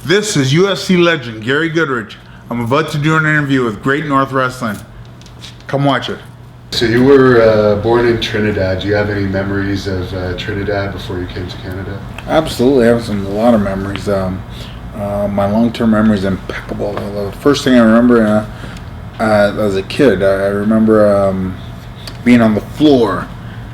This is UFC legend Gary Goodridge. I'm about to do an interview with Great North Wrestling. Come watch it. So you were born in Trinidad. Do you have any memories of Trinidad before you came to Canada? Absolutely, I have a lot of memories. My long-term memory is impeccable. The first thing I remember as a kid, I remember being on the floor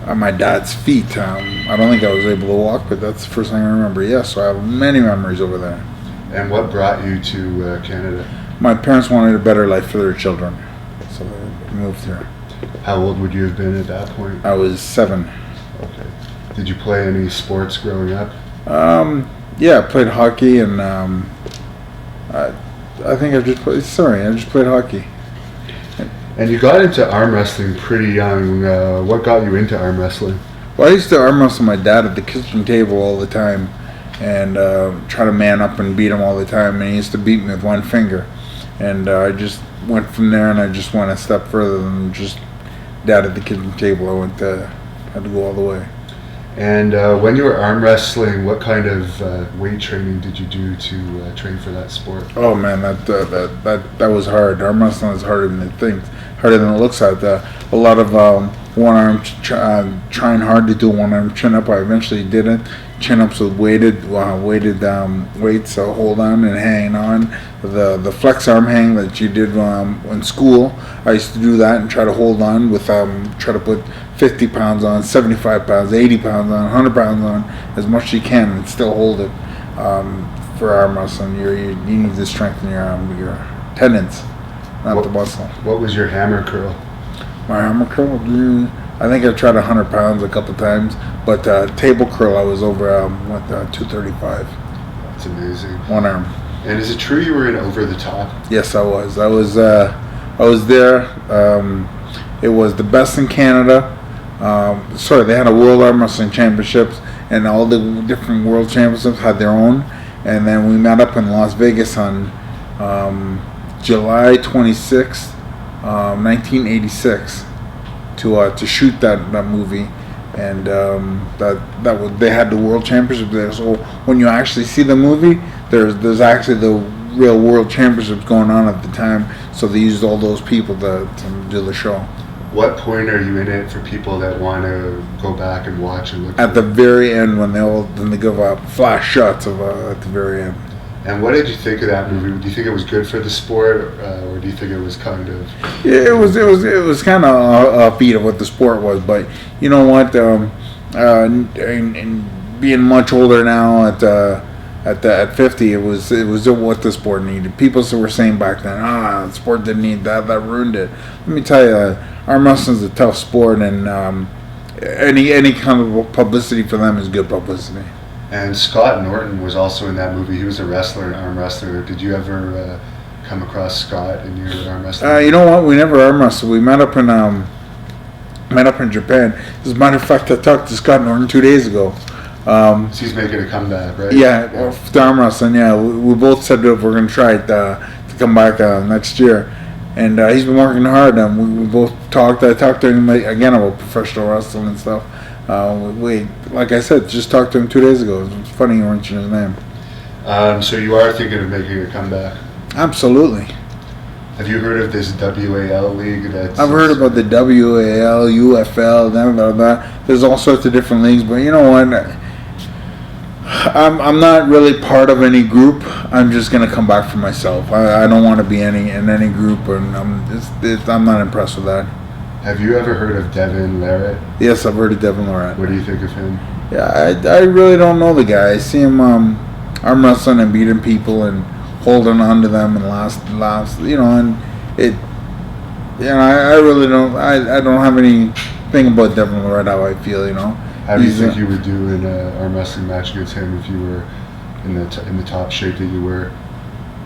at my dad's feet. I don't think I was able to walk, but that's the first thing I remember. Yes, so I have many memories over there. And what brought you to Canada? My parents wanted a better life for their children, so they moved here. How old would you have been at that point? I was 7. Okay. Did you play any sports growing up? Yeah, I played hockey, and I think I just played hockey. And you got into arm wrestling pretty young. What got you into arm wrestling? Well, I used to arm wrestle my dad at the kitchen table all the time, and try to man up and beat him all the time. And he used to beat me with one finger, and I just went from there, and I just went a step further than just dad at the kitchen table. I had to go all the way. And when you were arm wrestling, what kind of weight training did you do to train for that sport? Oh man, that was hard. Arm wrestling is harder than it thinks, harder than it looks like. A lot of one arm trying hard to do one arm chin up. I eventually didn't. Chin ups with weighted weights, so hold on and hang on. The flex arm hang that you did in school, I used to do that and try to hold on with try to put 50 pounds on, 75 pounds, 80 pounds on, 100 pounds on, as much as you can, and still hold it. For arm wrestling, you need to strengthen your tendons, not the muscle. What was your hammer curl? My hammer curl? I think I tried 100 pounds a couple times, but table curl I was over 235. That's amazing. One arm. And is it true you were in Over the Top? Yes, I was. I was there. It was the best in Canada. They had a World Arm Wrestling Championships, and all the different World Championships had their own. And then we met up in Las Vegas on July 26th, 1986, to shoot that movie. And they had the World Championship there. So when you actually see the movie, there's actually the real World Championships going on at the time. So they used all those people to do the show. What point are you in it for people that want to go back and watch and look? At the very end, when they give up flash shots of at the very end. And what did you think of that movie? Do you think it was good for the sport, or do you think it was kind of? Yeah, it was kind of offbeat of what the sport was, but you know what? And being much older now at 50, it was what the sport needed. People were saying back then, the sport didn't need that ruined it. Let me tell you, arm wrestling is a tough sport, and any kind of publicity for them is good publicity. And Scott Norton was also in that movie. He was a wrestler, an arm wrestler. Did you ever come across Scott in your arm wrestling? You know what? We never arm wrestled. We met up in Japan. As a matter of fact, I talked to Scott Norton 2 days ago. So he's making a comeback, right? Yeah, for arm wrestling. Yeah, we both said that we're going to try it to come back next year. And he's been working hard. We both talked. I talked to him again about professional wrestling and stuff. Like I said, just talked to him 2 days ago. It's funny you mentioned his name. So you are thinking of making a comeback? Absolutely. Have you heard of this WAL league? I've heard about the WAL, UFL, blah, blah. There's all sorts of different leagues, but you know what? I'm not really part of any group. I'm just gonna come back for myself. I don't want to be in any group, and I'm not impressed with that. Have you ever heard of Devin Larratt? Yes, I've heard of Devin Larratt. What do you think of him? Yeah, I really don't know the guy. I see him arm wrestling and beating people and holding on to them and last, and I really don't. I don't have anything about Devin Larratt how I feel, How do you think you would do in an arm wrestling match against him if you were in the top shape that you were?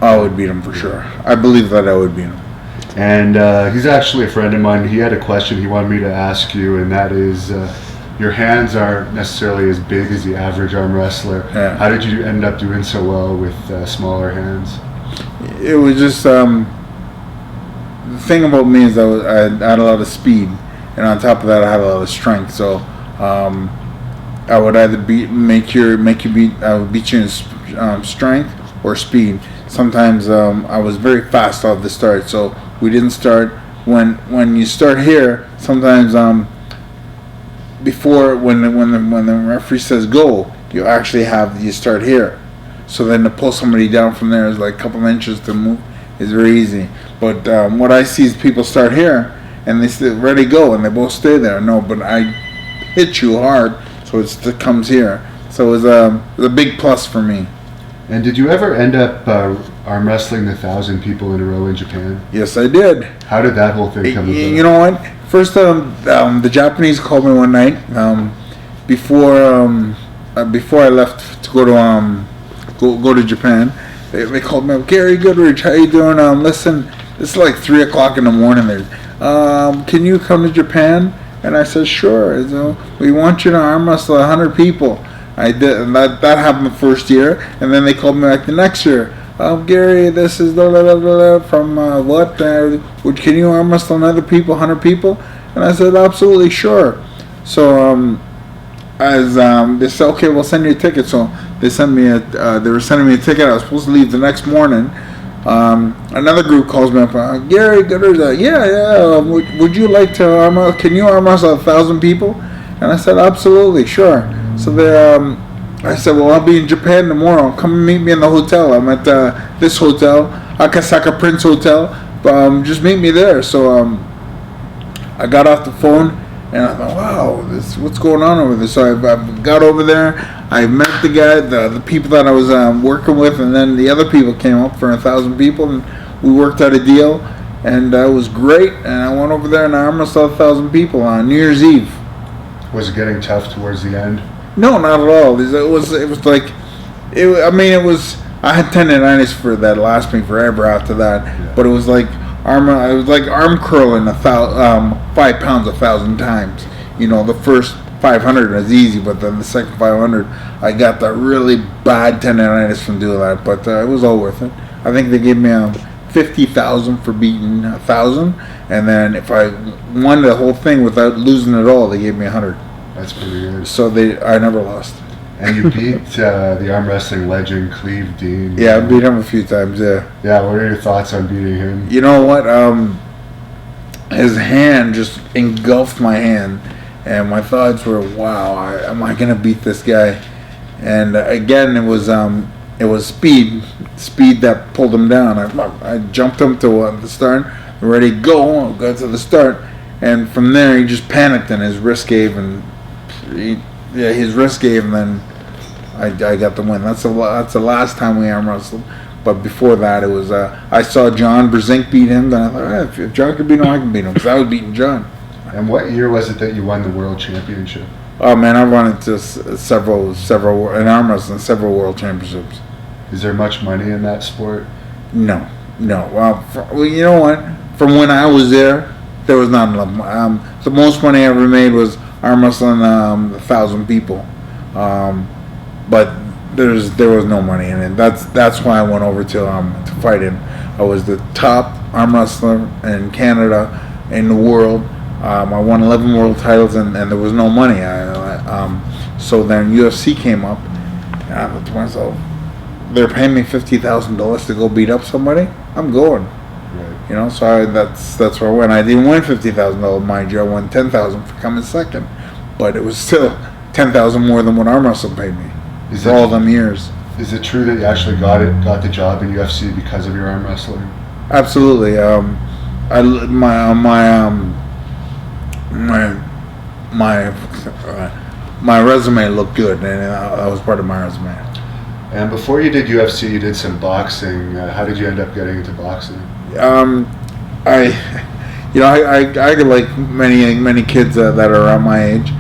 I would beat him for sure. I believe that I would beat him. And he's actually a friend of mine. He had a question he wanted me to ask you, and that is, your hands aren't necessarily as big as the average arm wrestler. Yeah. How did you end up doing so well with smaller hands? It was just the thing about me is I had a lot of speed, and on top of that, I had a lot of strength. So I would either beat you in strength or speed. Sometimes I was very fast off the start, so we didn't start when you start here. Sometimes before when the referee says go, you start here. So then to pull somebody down from there is like a couple inches to move is very easy. But what I see is people start here and they say ready go and they both stay there. No, but I hit you hard, so it comes here. So it was a big plus for me. And did you ever end up arm wrestling the 1,000 people in a row in Japan? Yes, I did. How did that whole thing come about? You know what? First, the Japanese called me one night before I left to go to Japan. They called me up. Gary Goodridge, how you doing? Listen, it's like 3 o'clock in the morning. There, can you come to Japan? And I said, sure. So we want you to arm wrestle 100 people. I did, and that happened the first year. And then they called me back the next year. Gary, this is from what? Can you arm wrestle another people, 100 people? And I said, absolutely, sure. So they said, okay, we'll send you a ticket. So they sent me they were sending me a ticket. I was supposed to leave the next morning. Another group calls me up. Gary, yeah. Would you like to can you arm wrestle 1,000 people? And I said, absolutely, sure. So I said, well, I'll be in Japan tomorrow. Come and meet me in the hotel. I'm at this hotel, Akasaka Prince Hotel. Just meet me there. So I got off the phone and I thought, wow, what's going on over there? So I got over there. I met the guy, the people that I was working with, and then the other people came up for 1,000 people, and we worked out a deal, and it was great. And I went over there and I arm wrestled 1,000 people on New Year's Eve. Was it getting tough towards the end? No, not at all. It was like, it was. I had tendonitis that lasted me forever after that. Yeah. But it was like arm curling 5 pounds 1,000 times. You know, the first 500 was easy, but then the second 500, I got the really bad tendonitis from doing that. But it was all worth it. I think they gave me 50,000 for beating 1,000, and then if I won the whole thing without losing at all, they gave me 100. That's pretty good. So I never lost. And you beat the arm wrestling legend Cleve Dean. Yeah, I beat him a few times. Yeah. Yeah. What are your thoughts on beating him? You know what? His hand just engulfed my hand, and my thoughts were, "Wow, am I gonna beat this guy?" And again, it was speed that pulled him down. I jumped him to the start, ready to go to the start, and from there he just panicked and his wrist gave, and his wrist gave, and then I got the win. That's the last time we arm wrestled. But before that, it was I saw John Brzezinski beat him. Then I thought, if John could beat him, I can beat him, because I was beating John. And what year was it that you won the world championship? Oh man, I won into several in arm wrestling, several world championships. Is there much money in that sport? No. Well, you know what? From when I was there was not enough. The most money I ever made was arm wrestling 1,000 people, but there was no money in it. That's why I went over to fight him. I was the top arm wrestler in Canada, in the world. I won 11 world titles, and there was no money. So then UFC came up, and I thought to myself, they're paying me $50,000 to go beat up somebody. I'm going. Right. You know, so that's where I went. I didn't win $50,000, mind you. I won $10,000 for coming second, but it was still $10,000 more than what arm wrestling paid me for all them years. Is it true that you actually got the job in UFC because of your arm wrestling? Absolutely. My resume looked good, and that was part of my resume. And before you did UFC, you did some boxing. How did you end up getting into boxing? I like many kids that are around my age.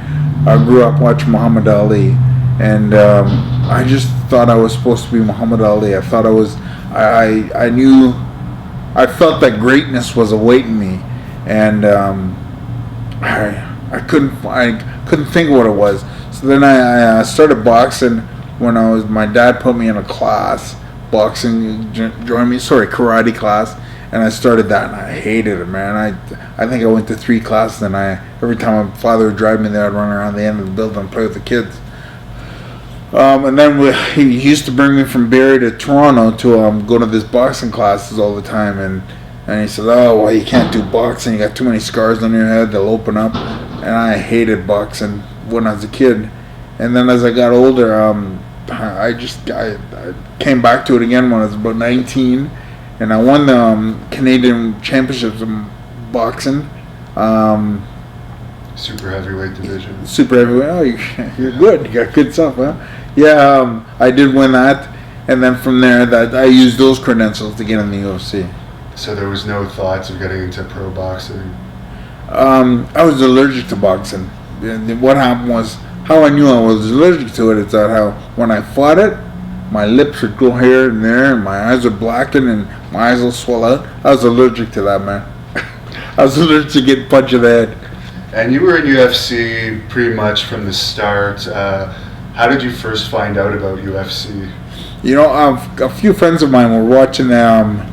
I grew up watching Muhammad Ali, and I just thought I was supposed to be Muhammad Ali. I thought I knew, I felt that greatness was awaiting me, and I couldn't think of what it was. So then I started boxing. When my dad put me in a class, karate class, and I started that, and I hated it, man. I think I went to 3 classes, and every time my father would drive me there, I'd run around the end of the building and play with the kids. And then he used to bring me from Barrie to Toronto to go to this boxing classes all the time, and he said, "Oh, well, you can't do boxing. You got too many scars on your head. They'll open up." And I hated boxing when I was a kid. And then as I got older, I came back to it again when I was about 19, and I won the Canadian Championships in boxing. Super heavyweight division. Super heavyweight. Oh, you're good. You got good stuff, huh? Yeah, I did win that, and then from there, that I used those credentials to get in the UFC. So there was no thoughts of getting into pro boxing? I was allergic to boxing. And what happened was, how I knew I was allergic to it is that how when I fought it, my lips would go here and there, and my eyes would blacken, and my eyes would swell out. I was allergic to that, man. I was allergic to getting punched in the head. And you were in UFC pretty much from the start. How did you first find out about UFC? You know, a few friends of mine were watching the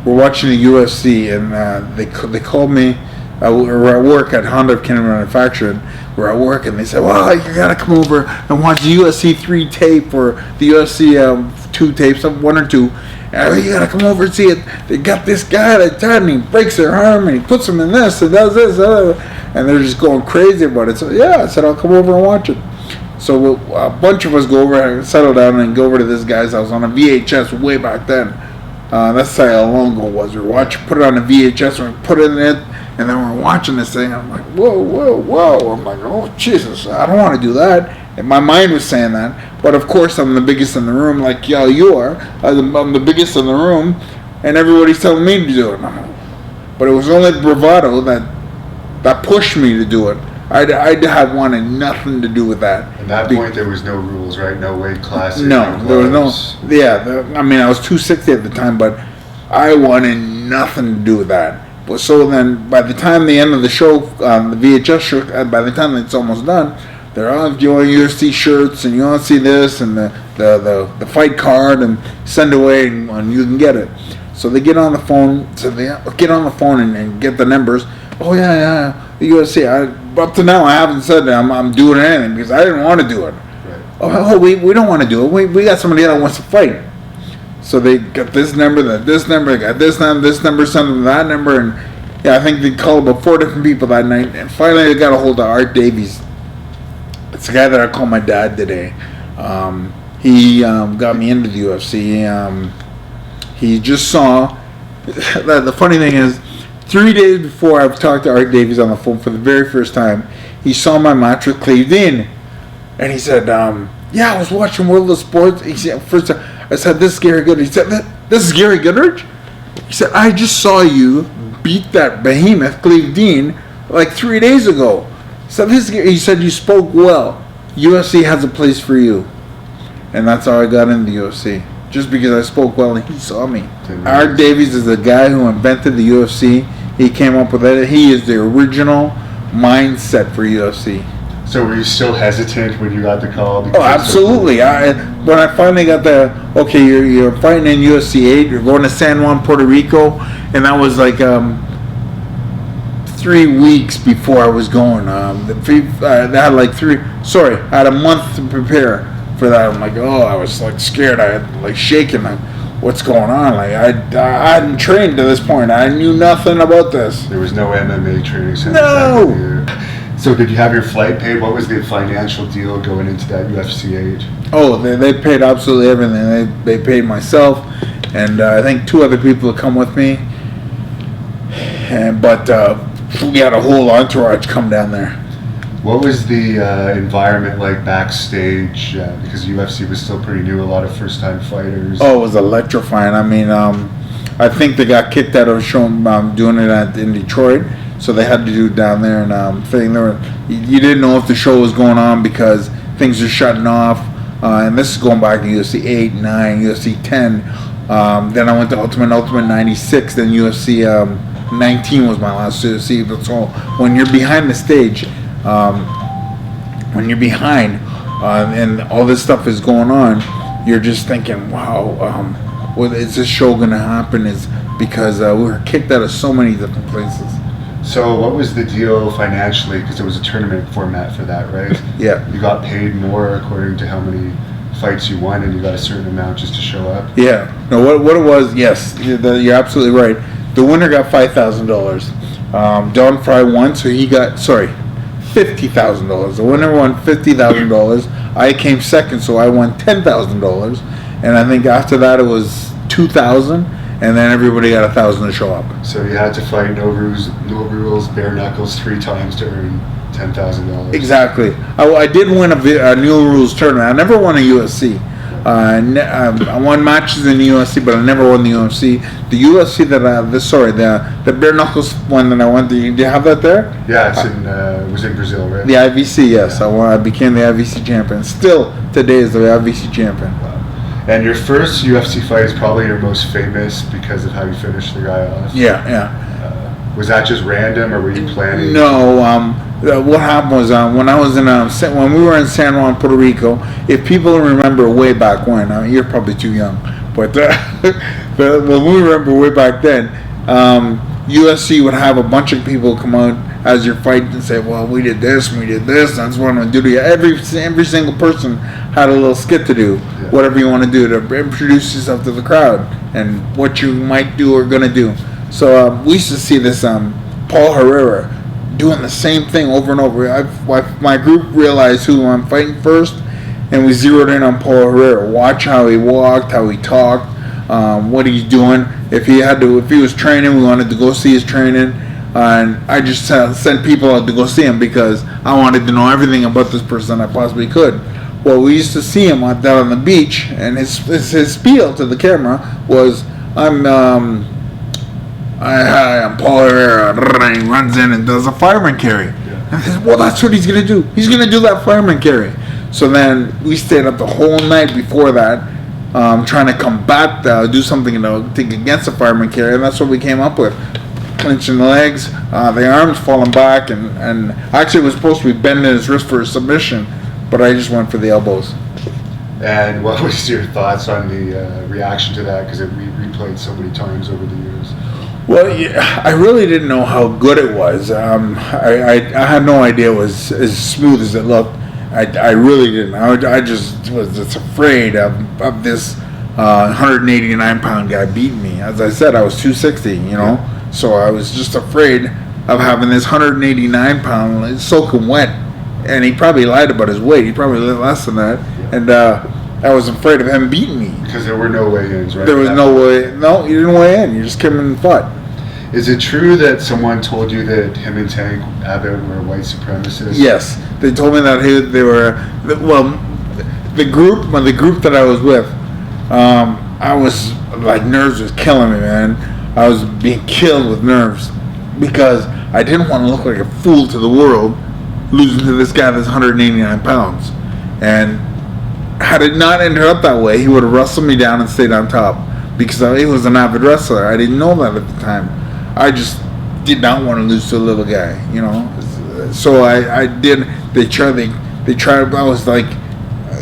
UFC, and they called me. We're at work at Honda Canada Manufacturing. We're at work, and they said, "Well, you gotta come over and watch the UFC 3 tape or the UFC 2 tapes, 1 or 2. You gotta come over and see it. They got this guy that died, and he breaks their arm, and he puts him in this and does this, and they're just going crazy about it." So yeah, I said, "I'll come over and watch it." So a bunch of us go over and settle down and go over to this guy's house on a VHS way back then. That's how long ago it was. We put it on a VHS, and we put it in it, and then we're watching this thing. I'm like, whoa, whoa, whoa. I'm like, oh, Jesus, I don't want to do that. And my mind was saying that. But of course, I'm the biggest in the room, like you are. I'm the biggest in the room, and everybody's telling me to do it. But it was only bravado that pushed me to do it. I had wanted nothing to do with that. At that point, there was no rules, right? No weight classes. No, there was no. Yeah, I mean, I was 260 at the time, but I wanted nothing to do with that. But so then, by the time the end of the show, the VHS show, by the time it's almost done, they're all doing UFC shirts, and you want to see this and the fight card, and send away, and you can get it. So they get on the phone. So they get on the phone and get the numbers. Oh yeah, the UFC. Up to now, I haven't said that I'm doing anything because I didn't want to do it. Right. Oh, we don't want to do it. We got somebody that wants to fight. So they got this number, this number, they got this number, send them that number, and yeah, I think they called about 4 different people that night, and finally they got a hold of Art Davies. It's the guy that I call my dad today. He got me into the UFC. He just saw. The funny thing is, 3 days before I talked to Art Davies on the phone for the very first time, he saw my match with Cleve Dean, and he said, "Yeah, I was watching World of Sports." He said, "First time." I said, "This is Gary Goodridge." He said, "This is Gary Goodridge?" He said, "I just saw you beat that behemoth Cleve Dean like 3 days ago." So he said, "You spoke well. UFC has a place for you," and that's how I got into the UFC. Just because I spoke well and he saw me. Art Davies is the guy who invented the UFC. He came up with it. He is the original mindset for UFC. So were you still hesitant when you got the call? Oh, absolutely. When I finally got okay, you're fighting in UFC 8. You're going to San Juan, Puerto Rico, and that was like 3 weeks before I was going. They had like I had a month to prepare for that. I'm like, oh, I was like scared. I had like shaking. Like, what's going on? Like I hadn't trained to this point. I knew nothing about this. There was no MMA training center. No. So did you have your flight paid? What was the financial deal going into that UFC 8? Oh, they paid absolutely everything. They paid myself, and I think 2 other people to come with me. But we had a whole entourage come down there. What was the environment like backstage? Because UFC was still pretty new, a lot of first-time fighters. Oh, it was electrifying. I mean, I think they got kicked out of showing doing it in Detroit, so they had to do it down there. And you didn't know if the show was going on because things are shutting off. And this is going back to UFC 8, 9, UFC 10. Then I went to Ultimate 96. Then UFC 19 was my last UFC. So when you're behind the stage. When you're behind and all this stuff is going on, you're just thinking, wow, is this show going to happen? Is because we were kicked out of so many different places. So what was the deal financially? Because it was a tournament format for that, right? Yeah. You got paid more according to how many fights you won, and you got a certain amount just to show up. Yeah. No, what it was, yes, you're absolutely right. The winner got $5,000. Don Frye won, so he got, $50,000. The winner won $50,000. I came second, so I won $10,000. And I think after that it was $2,000, and then everybody got $1,000 to show up. So you had to fight no rules, bare knuckles 3 times to earn $10,000. Exactly. I did win a no rules tournament. I never won a UFC. I won matches in the UFC, but I never won the UFC. The UFC the bare knuckles one that I won. Do you have that there? Yeah, it was in Brazil, right? The IVC, yes. Yeah. I became the IVC champion. Still today is the IVC champion. Wow. And your first UFC fight is probably your most famous because of how you finished the guy off. Yeah. Was that just random, or were you planning? No. What happened was when I was when we were in San Juan, Puerto Rico. If people remember way back when, you're probably too young, but when we remember way back then, UFC would have a bunch of people come out as you're fighting and say, "Well, we did this, that's what I'm gonna do to you." Every single person had a little skit to do, whatever you want to do to introduce yourself to the crowd and what you might do or gonna do. So we used to see this Paul Herrera doing the same thing over and over. My group realized who I'm fighting first, and we zeroed in on Paul Herrera. Watch how he walked, how he talked, what he's doing. If he was training, we wanted to go see his training, and I just sent people out to go see him because I wanted to know everything about this person I possibly could. Well, we used to see him down on the beach, and his spiel to the camera was, I'm Paul Herrera, and he runs in and does a fireman carry. Yeah. And I said, well, that's what he's going to do. He's going to do that fireman carry. So then we stayed up the whole night before that, trying to combat, do something against the fireman carry, and that's what we came up with. Clinching the legs, the arms falling back, and actually it was supposed to be bending his wrist for a submission, but I just went for the elbows. And what was your thoughts on the reaction to that? Because it replayed so many times over the years. Well, yeah, I really didn't know how good it was. I had no idea it was as smooth as it looked. I really didn't. I just was just afraid of this 189-pound guy beating me. As I said, I was 260, so I was just afraid of having this 189-pound soaking wet. And he probably lied about his weight. He probably less than that. And I was afraid of him beating me. Because there were no weigh-ins, right? There was no way. No, you didn't weigh in. You just came in and fought. Is it true that someone told you that him and Tank Abbott were white supremacists? Yes, they told me that they were. Well, the group that I was with, I was like, nerves was killing me, man. I was being killed with nerves because I didn't want to look like a fool to the world, losing to this guy that's 189 pounds. And had it not ended up that way, he would have wrestled me down and stayed on top because he was an avid wrestler. I didn't know that at the time. I just did not want to lose to a little guy, So I did. They tried. I was like,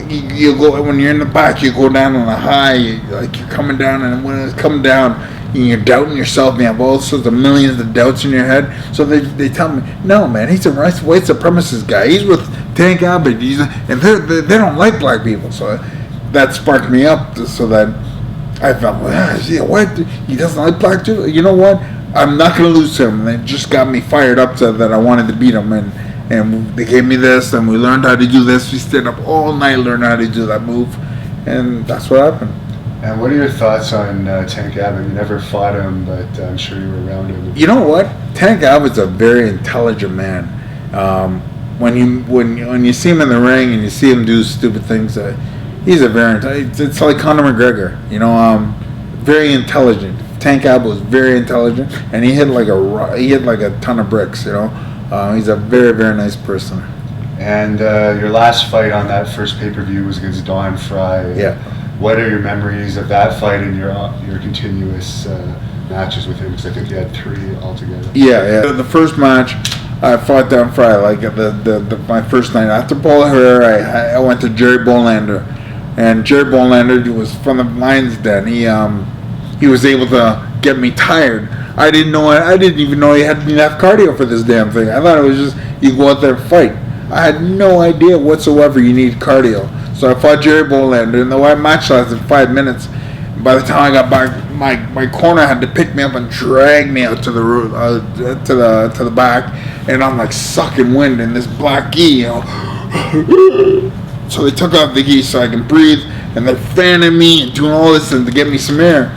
you go when you're in the back, you go down on a high, you're coming down, and when it's coming down, you're doubting yourself. You have all sorts of millions of doubts in your head. So they tell me, no, man, he's a white supremacist guy. He's with Tank Abbott, and they don't like black people. So that sparked me up, so that I felt, what? He doesn't like black people? You know what? I'm not going to lose to him. And it just got me fired up so that I wanted to beat him. And they gave me this, and we learned how to do this. We stayed up all night learning how to do that move, and that's what happened. And what are your thoughts on Tank Abbott? You never fought him, but I'm sure you were around him. You know what? Tank Abbott's a very intelligent man. When you see him in the ring and you see him do stupid things, he's it's like Conor McGregor. Very intelligent. Tank Abbott was very intelligent, and he hit like a ton of bricks. He's a very, very nice person. And your last fight on that first pay-per-view was against Don Frye. Yeah. What are your memories of that fight and your continuous matches with him? Because I think you had 3 altogether. Yeah. The first match, I fought Don Frye. Like my first night after Paul Herrera, I went to Jerry Bolander, and Jerry Bolander was from the Lions Den. He was able to get me tired I didn't even know you had enough cardio for this damn thing. I thought it was just you go out there and fight. I had no idea whatsoever you need cardio. So I fought Jerry Bolander, and the match lasted 5 minutes. By the time I got back, my corner had to pick me up and drag me out to the back, and I'm like sucking wind in this black gi, you know. So they took off the gi so I can breathe, and they're fanning me and doing all this and to get me some air.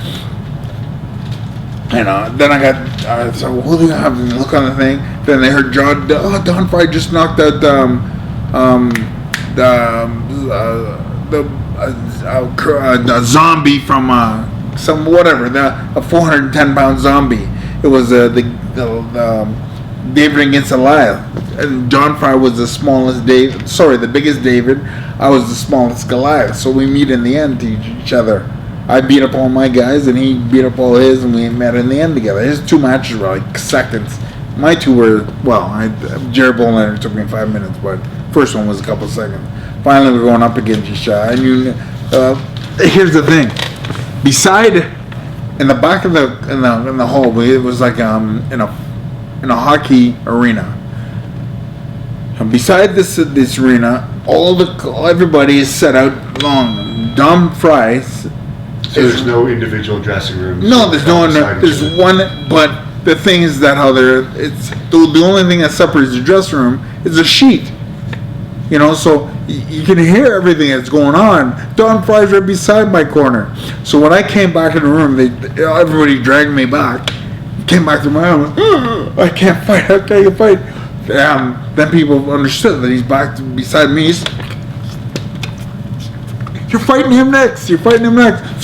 And then I got so what do you have? And look on the thing. Then they heard Don Frye just knocked out the zombie from some whatever, a 410-pound zombie. It was the David against Goliath, and Don Frye was the biggest David. I was the smallest Goliath. So we meet in the end to each other. I beat up all my guys, and he beat up all his, and we met in the end together. His 2 matches were like seconds. My 2 were Jerry Bolander took me 5 minutes, but first one was a couple seconds. Finally, we're going up against each other. And here's the thing: in the back of in the hall, it was like in a hockey arena. And beside this arena, everybody is set out long. Don Frye. So there's no individual dressing rooms. No, there's no one. There's one, but the thing is that it's the only thing that separates the dressing room is a sheet. You know, so you can hear everything that's going on. Don Frye's right beside my corner. So when I came back in the room, everybody dragged me back. Came back to my room. I can't fight. I can't fight. Then people understood that he's back beside me. You're fighting him next. So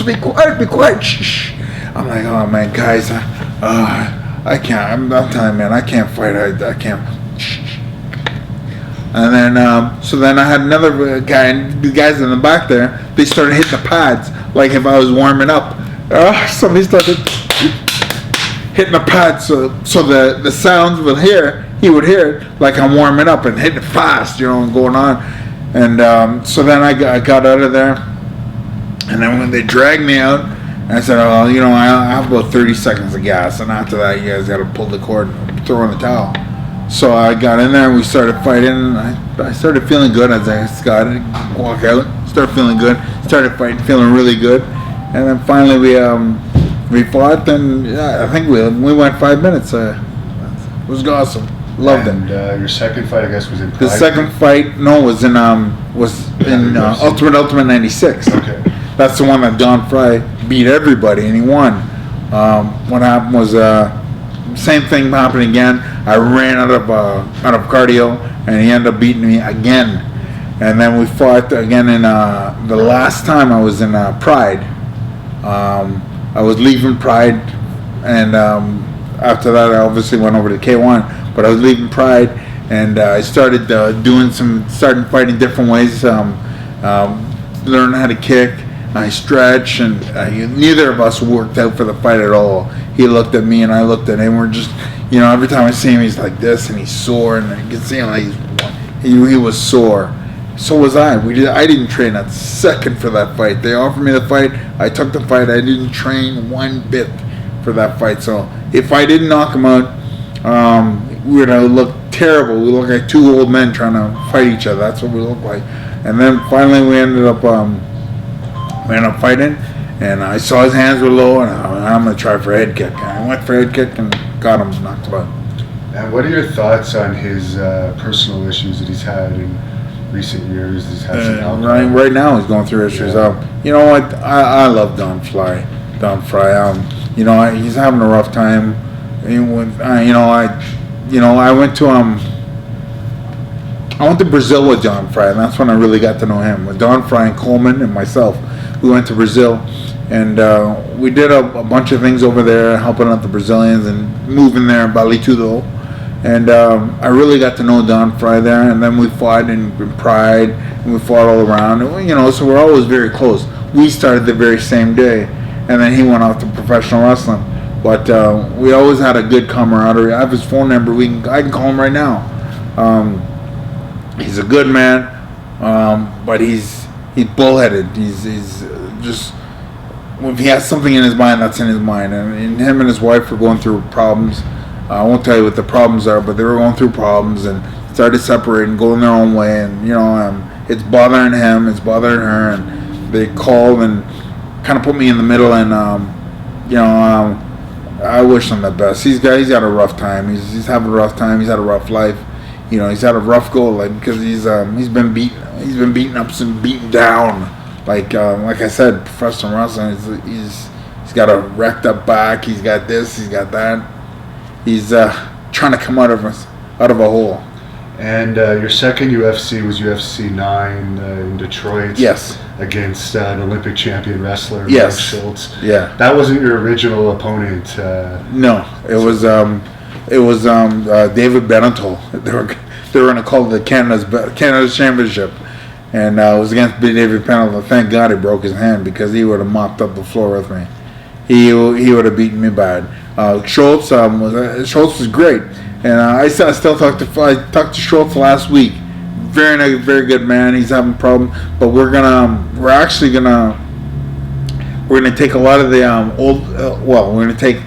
be quiet. Shh. I'm like, oh man, guys, I can't. I'm telling you, man, I can't fight. I can't. Shh. And then, so then I had another guy, and the guys in the back there, they started hitting the pads like if I was warming up. Somebody started hitting the pads, so the sounds he would hear it like I'm warming up and hitting it fast, you know, and going on. And so then I got out of there, and then when they dragged me out, I said, oh, you know, I have about 30 seconds of gas, and after that, you guys got to pull the cord and throw in the towel. So I got in there, and we started fighting, and I started feeling good as I started walk out. Started feeling good, started fighting, feeling really good, and then finally we fought, and I think we went 5 minutes. It was awesome. Loved it. And your second fight, I guess, was in Pride? The second fight, was in Ultimate 96. Okay. That's the one that Don Frye beat everybody, and he won. What happened was same thing happened again. I ran out of cardio, and he ended up beating me again. And then we fought again in the last time I was in Pride. I was leaving Pride, and after that I obviously went over to K1. But I was leaving Pride, and I started started fighting different ways. Learning how to kick. I stretch, and neither of us worked out for the fight at all. He looked at me, and I looked at him. We're just, you know, every time I see him, he's like this, and he's sore, and I can see him like he was sore. So was I. I didn't train a second for that fight. They offered me the fight. I took the fight. I didn't train one bit for that fight. So if I didn't knock him out, we're gonna look terrible. We look like 2 old men trying to fight each other. That's what we look like. And then finally we ended up fighting, and I saw his hands were low, and I'm gonna try for a head kick. And I went for a head kick and got him, knocked him out. And what are your thoughts on his personal issues that he's had in recent years? He's had some alcohol. Right now he's going through issues. Yeah. You know what? I love Don Frye. You know, he's having a rough time. I went to Brazil with Don Frye, and that's when I really got to know him. With Don Frye and Coleman and myself, we went to Brazil, and we did a bunch of things over there, helping out the Brazilians and moving there in Vale, Tudo. And I really got to know Don Frye there, and then we fought in Pride, and we fought all around. And, you know, so we're always very close. We started the very same day, and then he went off to professional wrestling. But we always had a good camaraderie. I have his phone number. I can call him right now. He's a good man, but he's bullheaded. He's just if he has something in his mind, that's in his mind. And him and his wife were going through problems. I won't tell you what the problems are, but they were going through problems and started separating, going their own way. And it's bothering him, it's bothering her. And they called and kind of put me in the middle. And I wish him the best. He's got a rough time. He's having a rough time. He's had a rough life. He's had a rough go of life because he's been beaten up and beaten down. Like I said, professional wrestling. He's got a wrecked up back. He's got this. He's got that. He's trying to come out of a hole. And your second UFC was UFC 9 in Detroit. Yes. Against an Olympic champion wrestler, yes. Mark Schultz. Yeah. That wasn't your original opponent. No, it was David Beneteau. They were going to call it the Canada's Championship, and it was against David Beneteau. Thank God he broke his hand because he would have mopped up the floor with me. He would have beaten me bad. Schultz was great, and I still talked to Schultz last week. Very good man. He's having a problem, but we're gonna take a lot of the we're gonna take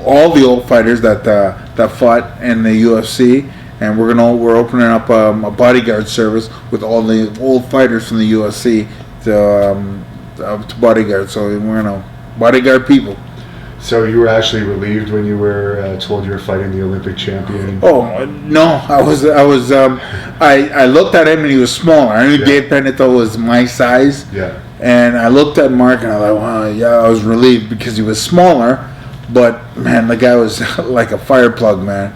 all the old fighters that fought in the UFC, and we're opening up a bodyguard service with all the old fighters from the UFC to bodyguard. So we're gonna bodyguard people. So you were actually relieved when you were told you were fighting the Olympic champion? Oh no, I looked at him and he was smaller. I knew Dave Beneteau was my size. Yeah. And I looked at Mark and I was like, wow, yeah, I was relieved because he was smaller, but man, the guy was like a fire plug, man.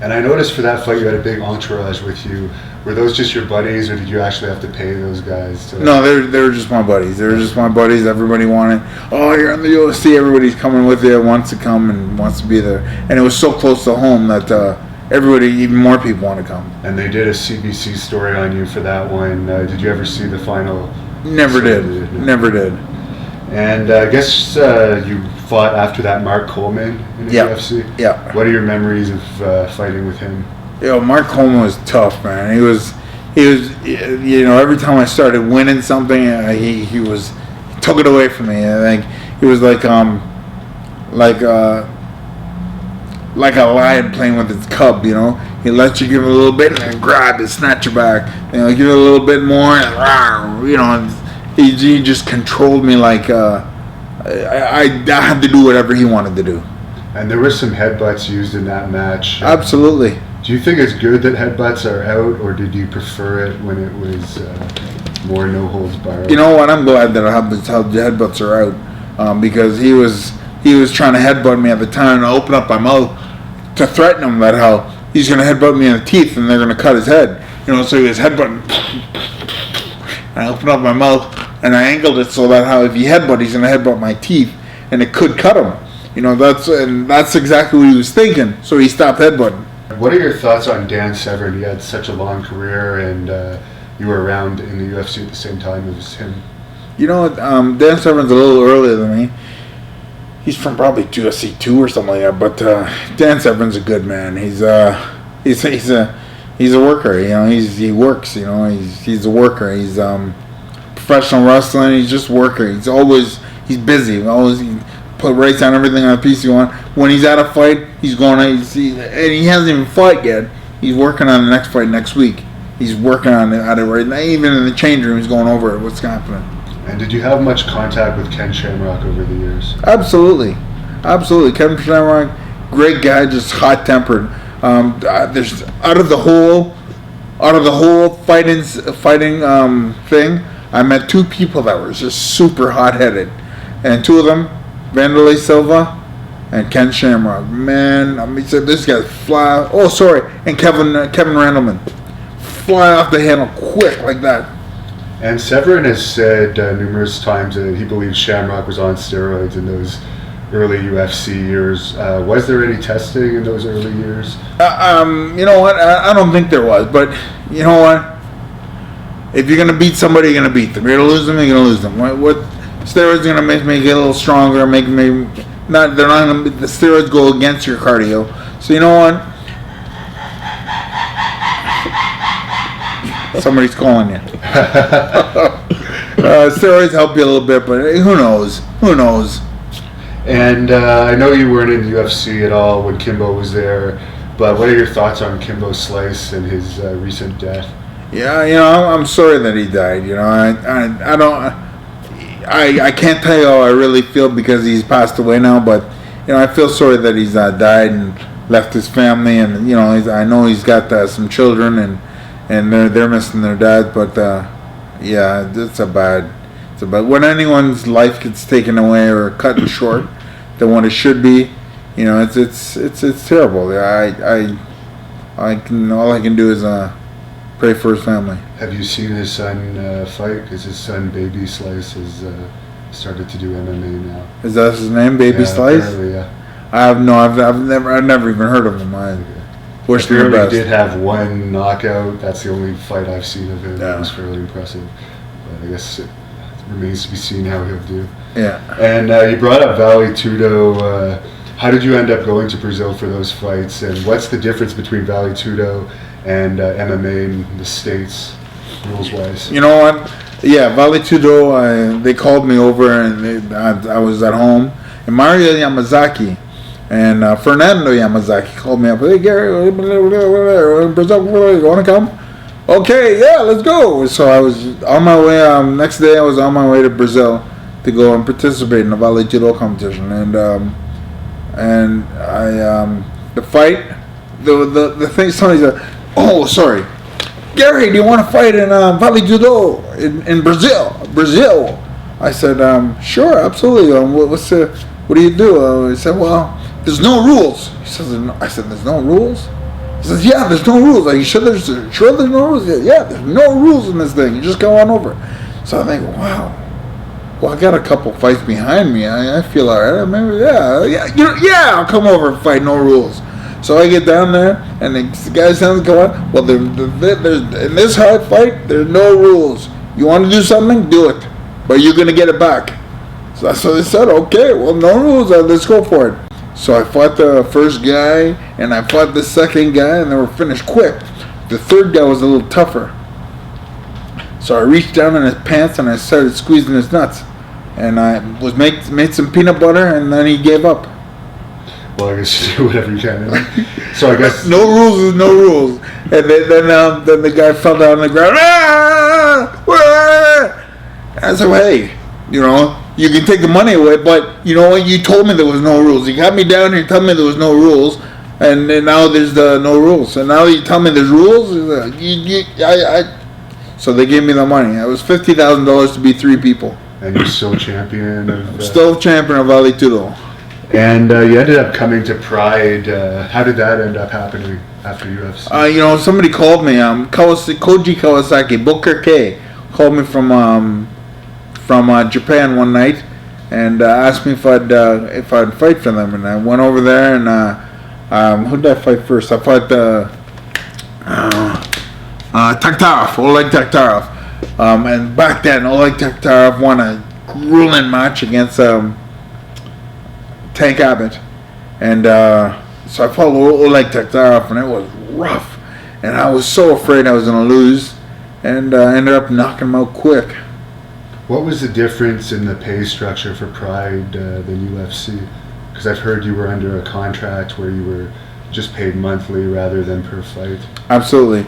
And I noticed for that fight you had a big entourage with you. Were those just your buddies, or did you actually have to pay those guys? No, they were just my buddies. They were just my buddies. Everybody wanted, oh, you're on the UFC. Everybody's coming with you, wants to come and wants to be there. And it was so close to home that even more people want to come. And they did a CBC story on you for that one. Did you ever see the final? Never did. Never did. And I guess you fought after that Mark Coleman in the UFC? Yeah. What are your memories of fighting with him? Mark Coleman was tough, man. He was, every time I started winning something, he took it away from me. I think he was like a lion playing with its cub, He lets you give it a little bit and then grab it, snatch it back. Give it a little bit more, and he just controlled me like I had to do whatever he wanted to do. And there were some headbutts used in that match. Absolutely. Do you think it's good that headbutts are out, or did you prefer it when it was more no holds barred? You know what? I'm glad that the headbutts are out because he was trying to headbutt me at the time and open up my mouth to threaten him that how he's going to headbutt me in the teeth and they're going to cut his head. So he was headbutting. I opened up my mouth and I angled it so that how if he headbutt, he's going to headbutt my teeth and it could cut him. That's exactly what he was thinking. So he stopped headbutting. What are your thoughts on Dan Severn? He had such a long career, and you were around in the UFC at the same time as him. Dan Severn's a little earlier than me. He's from probably UFC 2 or something like that. But Dan Severn's a good man. He's a worker. He works. He's a worker. He's professional wrestling. He's just a worker. He's busy. He writes down everything on a piece you want. When he's at a fight, he's going and he hasn't even fought yet. He's working on the next fight next week. He's working on it right now. Even in the change room, he's going over it. What's happening? And did you have much contact with Ken Shamrock over the years? Absolutely. Ken Shamrock, great guy, just hot tempered. There's out of the whole fighting thing, I met two people that were just super hot headed, and two of them, Vanderlei Silva and Ken Shamrock. Man, this guy's fly. Oh, sorry, and Kevin Randleman, fly off the handle quick like that. And Severn has said numerous times that he believes Shamrock was on steroids in those early UFC years. Was there any testing in those early years? You know what? I don't think there was, but you know what? If you're gonna beat somebody, you're gonna beat them. You're gonna lose them, you're gonna lose them. What steroids are gonna make me get a little stronger? The steroids go against your cardio. So you know what? Somebody's calling you. Steroids help you a little bit, but who knows? Who knows? And I know you weren't in UFC at all when Kimbo was there, but what are your thoughts on Kimbo Slice and his recent death? Yeah, I'm sorry that he died. I don't. I can't tell you how I really feel because he's passed away now, but I feel sorry that he's died and left his family, and I know he's got some children, and they're missing their dad, but yeah, it's a bad. When anyone's life gets taken away or cut short than what it should be, it's terrible. All I can do is pray for his family. Have you seen his son fight? Because his son, Baby Slice, has started to do MMA now. Is that his name, Baby Slice? Apparently, yeah. I've never even heard of him. I wish him the best. He did have one knockout. That's the only fight I've seen of him. Yeah. It was fairly impressive. But I guess it remains to be seen how he'll do. Yeah. And you brought up Vale, Tudo. How did you end up going to Brazil for those fights? And what's the difference between Vale, Tudo and MMA in the States, rules-wise? You know what? Yeah, Vale Tudo, they called me over, and I was at home. And Mario Yamazaki and Fernando Yamazaki called me up. Hey, Gary, Brazil, you want to come? Okay, yeah, let's go. So I was on my way. Next day, I was on my way to Brazil to go and participate in the Vale Tudo competition. And I the fight, the thing. Somebody said, "Oh, sorry, Gary, do you want to fight in Vale Tudo in Brazil?" Brazil. I said, "Sure, absolutely. What do you do?" He said, "Well, there's no rules." He says, "I said, there's no rules." He says, "Yeah, there's no rules." Are you sure there's no rules? Yeah, there's no rules in this thing. You just go on over. So I think, wow. Well, I got a couple fights behind me. I feel all right. Maybe, yeah, I'll come over and fight, no rules. So I get down there, and the guy sounds going, well, there's, in this hard fight, there's no rules. You want to do something? Do it. But you're going to get it back. So they said, okay, well, no rules. Let's go for it. So I fought the first guy, and I fought the second guy, and they were finished quick. The third guy was a little tougher. So I reached down in his pants, and I started squeezing his nuts. And I was made some peanut butter, and then he gave up. Well, I guess you do whatever you can. So I guess no rules is no rules. And then the guy fell down on the ground. I said, hey, you can take the money away, but you know what? You told me there was no rules. You got me down here, telling me there was no rules, and now there's no rules. And now you tell me there's rules. So they gave me the money. It was $50,000 to be 3 people. And you're still champion of... Still champion of Vale Tudo. And you ended up coming to Pride. How did that end up happening after UFC? Somebody called me. Koji Kawasaki, Booker K, called me from Japan one night and asked me if I'd fight for them. And I went over there and who did I fight first? I fought Taktarov, Oleg Taktarov. And back then, Oleg Taktarov won a grueling match against Tank Abbott. And so I fought Oleg Taktarov, and it was rough. And I was so afraid I was going to lose. And I ended up knocking him out quick. What was the difference in the pay structure for Pride than UFC? Because I've heard you were under a contract where you were just paid monthly rather than per fight. Absolutely.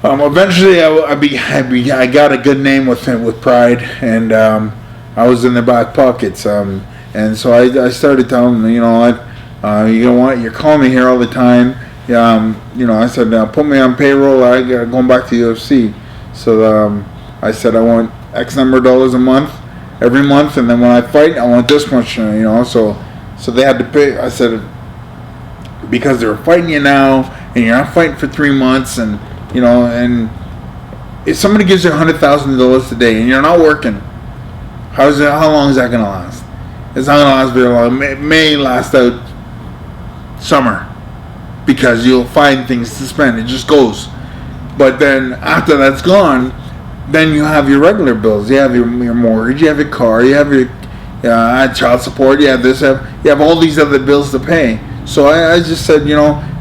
Eventually, I got a good name with Pride, and I was in their back pockets. And so I started telling them, you're calling me here all the time. I said, put me on payroll. I got going back to UFC. So I said I want X number of dollars a month, every month, and then when I fight, I want this much. So they had to pay. I said because they're fighting you now, and you're not fighting for 3 months, and and if somebody gives you $100,000 today and you're not working, how long is that going to last? It's not going to last very long. It may last out summer because you'll find things to spend. It just goes. But then after that's gone, then you have your regular bills. You have your mortgage, you have your car, you have your child support, you have this, you have all these other bills to pay. So I just said,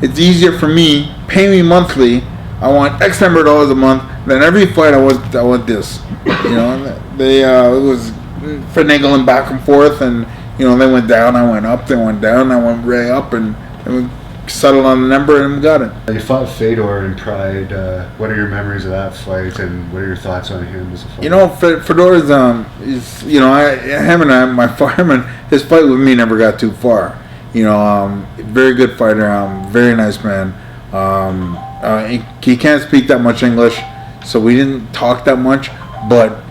it's easier for me, pay me monthly. I want X number of dollars a month. Then every fight I went this. You know, and they it was finagling back and forth, and you know, they went down, I went up, they went down, I went way up, and we settled on the number and we got it. You fought Fedor in Pride. What are your memories of that fight, and what are your thoughts on him as a fighter? You know, Fedor's is, you know, his fight with me never got too far. You know, very good fighter, very nice man. He can't speak that much English, so we didn't talk that much. But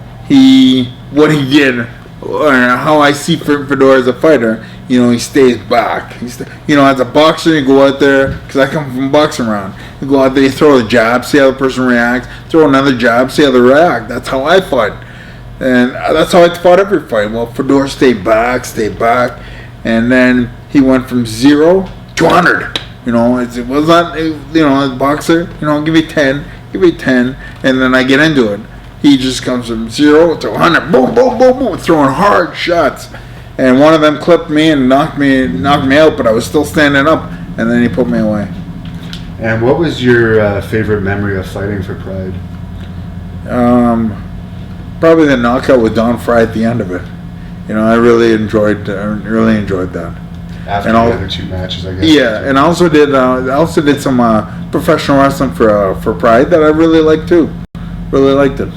what he did, or how I see Fedor as a fighter, you know, he stays back. You know, as a boxer, you go out there, because I come from boxing round. You go out there, you throw a jab, see how the person reacts. Throw another jab, see how they react. That's how I fought, and that's how I fought every fight. Well, Fedor stayed back, and then he went from 0 to 100. You know, it was not, you know, as a boxer, you know, give me 10, and then I get into it. He just comes from 0 to 100, boom, boom, boom, boom, throwing hard shots. And one of them clipped me and knocked me out, but I was still standing up, and then he put me away. And what was your favorite memory of fighting for Pride? Probably the knockout with Don Frye at the end of it. You know, I really enjoyed that. After and the other 2 matches, I guess. Yeah, and I also did some professional wrestling for Pride that I really liked too. Really liked it.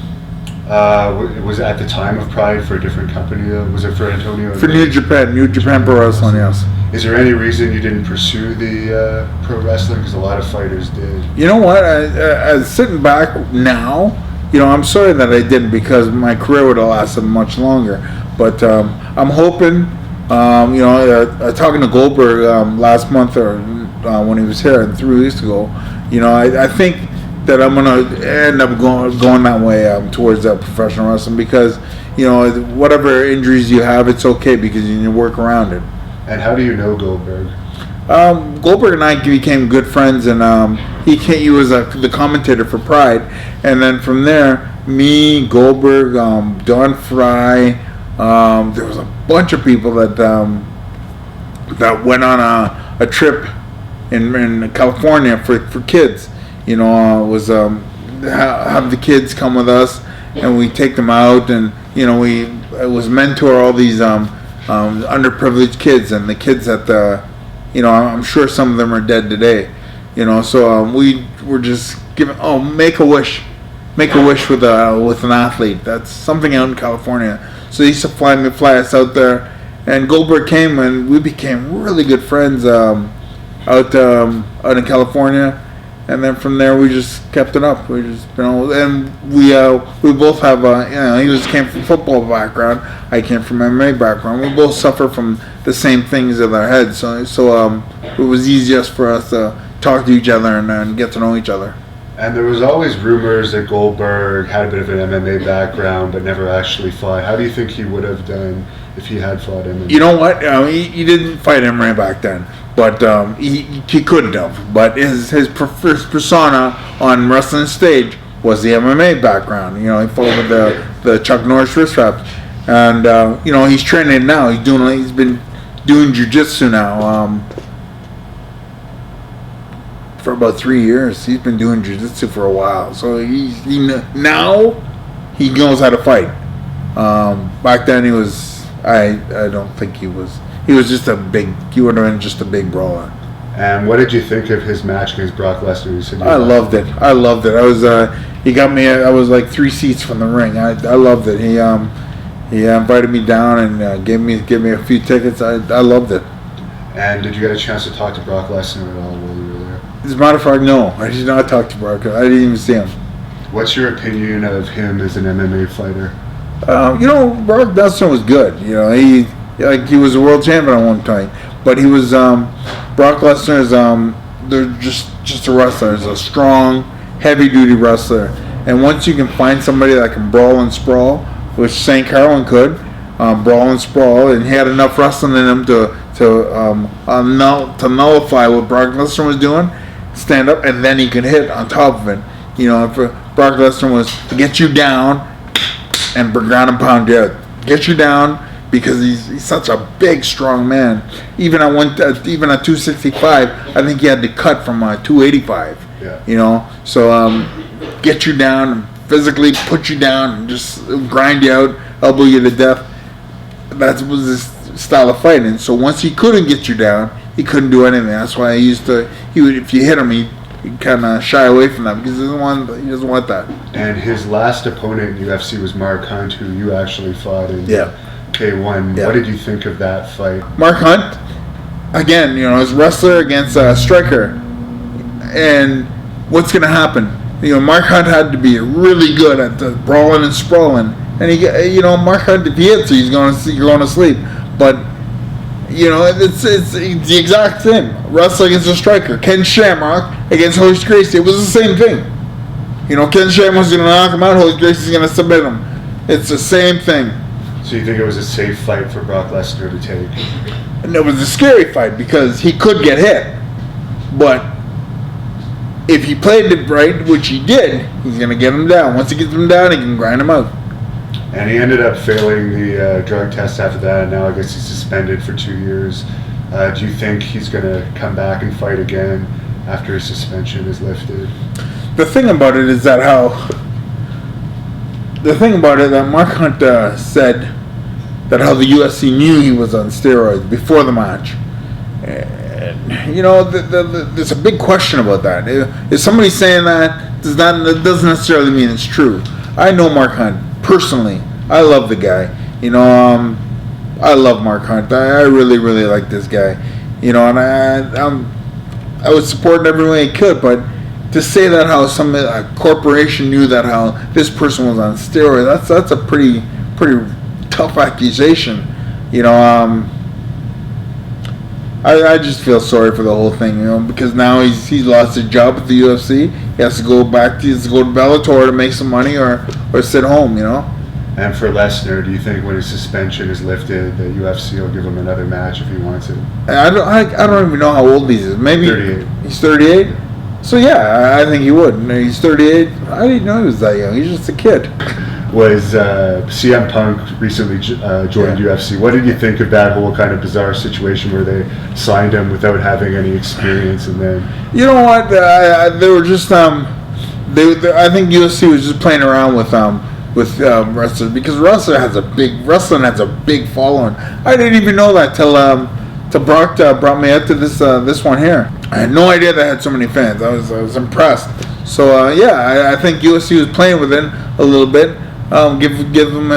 Was it at the time of Pride for a different company? Was it for Antonio? For New Japan Pro Wrestling, yes. Is there any reason you didn't pursue the pro wrestling? Because a lot of fighters did. You know what? I sitting back now, you know, I'm sorry that I didn't, because my career would have lasted much longer. But I'm hoping, you know, talking to Goldberg last month, or when he was here 3 weeks ago, you know, I think that I'm gonna end up going that way towards professional wrestling, because you know, whatever injuries you have, it's okay, because you can work around it. And how do you know Goldberg? Goldberg and I became good friends, and he was the commentator for Pride, and then from there, me, Goldberg, Don Frye, there was a bunch of people that went on a trip in California for kids. You know, have the kids come with us, and we take them out, and you know, it was mentor all these underprivileged kids, and the kids that you know, I'm sure some of them are dead today. You know, so we were just giving make a wish with an athlete. That's something out in California. So he used to fly us out there, and Goldberg came, and we became really good friends out in California. And then from there, we just kept it up. We just, you know, and we both have, you know, he came from football background. I came from MMA background. We both suffer from the same things in our heads. So it was easiest for us to talk to each other and get to know each other. And there was always rumors that Goldberg had a bit of an MMA background, but never actually fought. How do you think he would have done if he had fought MMA? You know what? He didn't fight MMA back then. But he couldn't have. But his persona on wrestling stage was the MMA background. You know, he fought with the Chuck Norris wrist wraps, and you know, he's training now. He's been doing jiu-jitsu now for about 3 years. He's been doing jiu-jitsu for a while, so now he knows how to fight. Back then he was. I don't think he was. He was just he would have been just a big brawler. And what did you think of his match against Brock Lesnar? I loved it. I was he got me. I was like 3 seats from the ring. I loved it. He invited me down and gave me a few tickets. I loved it. And did you get a chance to talk to Brock Lesnar at all while you were there? As a matter of fact, no. I did not talk to Brock. I didn't even see him. What's your opinion of him as an MMA fighter? You know, Brock Lesnar was good. You know, he was a world champion at one time, but he was Brock Lesnar is they're just a wrestler. He's a strong, heavy-duty wrestler, and once you can find somebody that can brawl and sprawl, which St. Carlin could, brawl and sprawl, and he had enough wrestling in him to nullify what Brock Lesnar was doing, stand up, and then he could hit on top of it. You know, if Brock Lesnar was to get you down and ground and pound you out, get you down. Because he's such a big, strong man. Even at 265, I think he had to cut from 285. Yeah. You know, so get you down, physically put you down, and just grind you out, elbow you to death. That was his style of fighting. So once he couldn't get you down, he couldn't do anything. That's why he would, if you hit him, he'd kind of shy away from that because he doesn't want that. And his last opponent in UFC was Mark Hunt, who you actually fought in K1. Yeah. What did you think of that fight? Mark Hunt, again, his wrestler against a striker. And what's going to happen? Mark Hunt had to be really good at the brawling and sprawling. And Mark Hunt, if he hits you, you're going to sleep. But it's the exact same. Wrestler against a striker. Ken Shamrock against Hoist Gracie. It was the same thing. Ken Shamrock's going to knock him out. Hoist Gracie's going to submit him. It's the same thing. So you think it was a safe fight for Brock Lesnar to take? And it was a scary fight because he could get hit. But if he played it right, which he did, he's going to get him down. Once he gets him down, he can grind him out. And he ended up failing the drug test after that, and now I guess he's suspended for 2 years. Do you think he's going to come back and fight again after his suspension is lifted? The thing about it is that Mark Hunt said that how the UFC knew he was on steroids before the match. And, there's a big question about that. If somebody's saying that doesn't necessarily mean it's true. I know Mark Hunt. Personally, I love the guy. I love Mark Hunt. I really, really like this guy. And I was supporting every way he could, but to say that how a corporation knew that how this person was on steroids, that's a pretty tough accusation. I just feel sorry for the whole thing, because now he's lost his job at the UFC. He has to go to Bellator to make some money or sit home, And for Lesnar, do you think when his suspension is lifted, the UFC will give him another match if he wants it? I don't even know how old he is. Maybe 38. He's 38. So yeah, I think he would. He's 38. I didn't know he was that young. He's just a kid. Was CM Punk recently joined UFC. What did you think of that whole kind of bizarre situation where they signed him without having any experience, and then? You know what? They were just I think UFC was just playing around with wrestlers because wrestling has a big following. I didn't even know that till Brock brought me up to this one here. I had no idea they had so many fans. I was impressed. So I think UFC was playing with it a little bit. Give them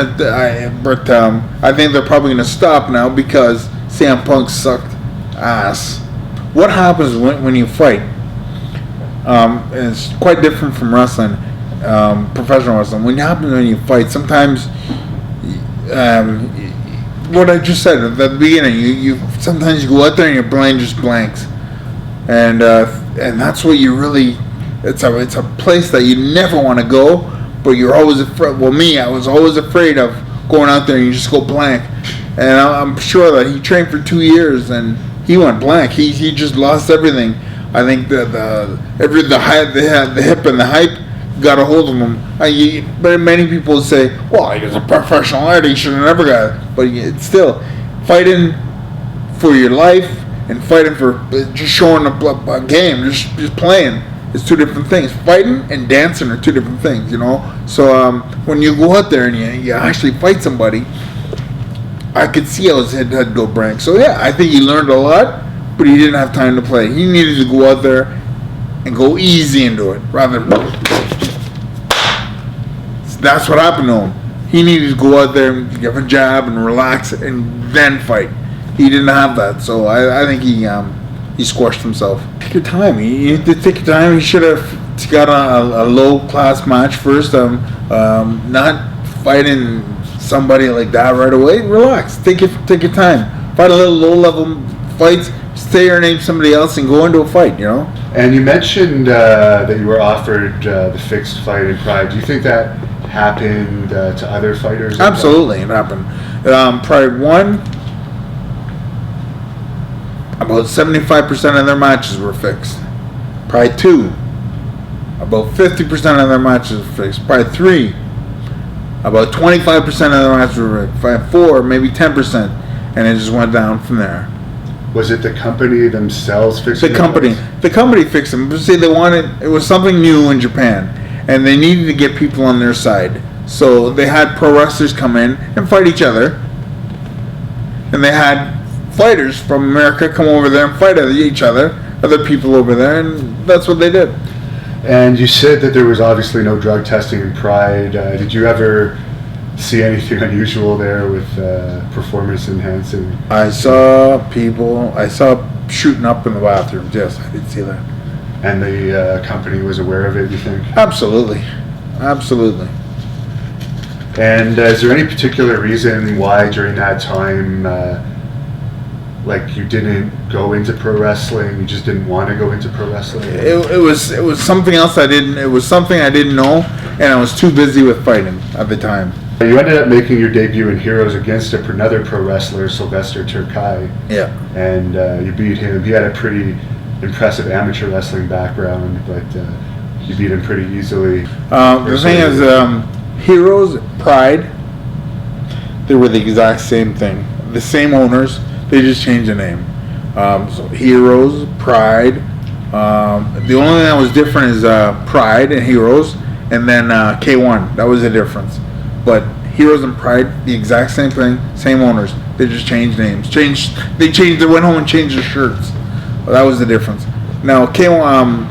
but I think they're probably going to stop now because CM Punk sucked ass. What happens when you fight? It's quite different from wrestling, professional wrestling. What happens when you fight? Sometimes, what I just said at the beginning, you sometimes you go out there and your brain just blanks, and that's what you really. It's a place that you never want to go. But you're always afraid. Well, I was always afraid of going out there and you just go blank. And I'm sure that he trained for 2 years and he went blank. He just lost everything. I think that the hip and the hype got a hold of him. But many people say, well, he was a professional athlete. He should have never got it. But it's still fighting for your life and fighting for just showing a game, just playing. It's two different things. Fighting and dancing are two different things, So when you go out there and you actually fight somebody, I could see how his head had to go blank. So yeah, I think he learned a lot, but he didn't have time to play. He needed to go out there and go easy into it, rather than. That's what happened to him. He needed to go out there and give a jab and relax and then fight. He didn't have that, so I think he squashed himself. Take your time. You need to take your time. He should have got a low-class match first. Not fighting somebody like that right away. Relax. Take your time. Fight a little low-level fights. Say your name somebody else and go into a fight, And you mentioned that you were offered the fixed fight in Pride. Do you think that happened to other fighters? Absolutely, it happened. Pride 1... About 75% of their matches were fixed. Pride 2, about 50% of their matches were fixed. Pride 3, about 25% of their matches were fixed. Pride 4, maybe 10%, and it just went down from there. Was it the company themselves fixing the company fixed them. See, it was something new in Japan, and they needed to get people on their side. So they had pro wrestlers come in and fight each other, and they had fighters from America come over there and fight each other, other people over there, and that's what they did. And you said that there was obviously no drug testing in Pride. Did you ever see anything unusual there with performance enhancing? I saw shooting up in the bathrooms. Yes, I did see that. And the company was aware of it, you think? Absolutely. And is there any particular reason why during that time, like you didn't go into pro wrestling? You just didn't want to go into pro wrestling? It was something else I didn't. It was something I didn't know, and I was too busy with fighting at the time. You ended up making your debut in Heroes against another pro wrestler, Sylvester Turkai. Yeah. And you beat him. He had a pretty impressive amateur wrestling background, but you beat him pretty easily. The thing is, Heroes, Pride, they were the exact same thing. The same owners, they just changed the name. So Heroes, Pride. The only thing that was different is Pride and Heroes, and then K1. That was the difference. But Heroes and Pride, the exact same thing, same owners. They just changed names. They went home and changed their shirts. Well, that was the difference. Now, K1,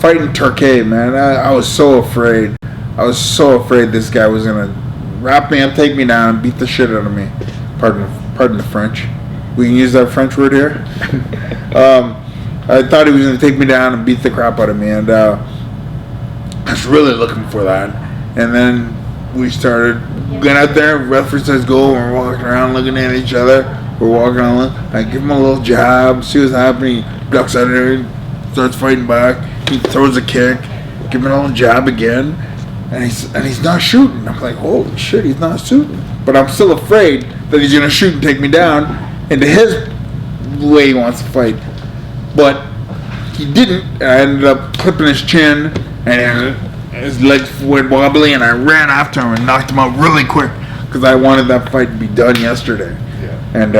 fighting Turkey, man, I was so afraid. I was so afraid this guy was gonna wrap me up, take me down, and beat the shit out of me. Pardon the French. We can use that French word here. I thought he was gonna take me down and beat the crap out of me, and I was really looking for that. And then we started getting out there. Referee says go, and we're walking around looking at each other. We're walking around. I give him a little jab, see what's happening. He ducks out of there, starts fighting back. He throws a kick, give him a little jab again, and he's not shooting. I'm like, holy shit, he's not shooting. But I'm still afraid that he's gonna shoot and take me down into his way he wants to fight. But he didn't. I ended up clipping his chin, and his legs went wobbly, and I ran after him and knocked him out really quick because I wanted that fight to be done yesterday. Yeah. And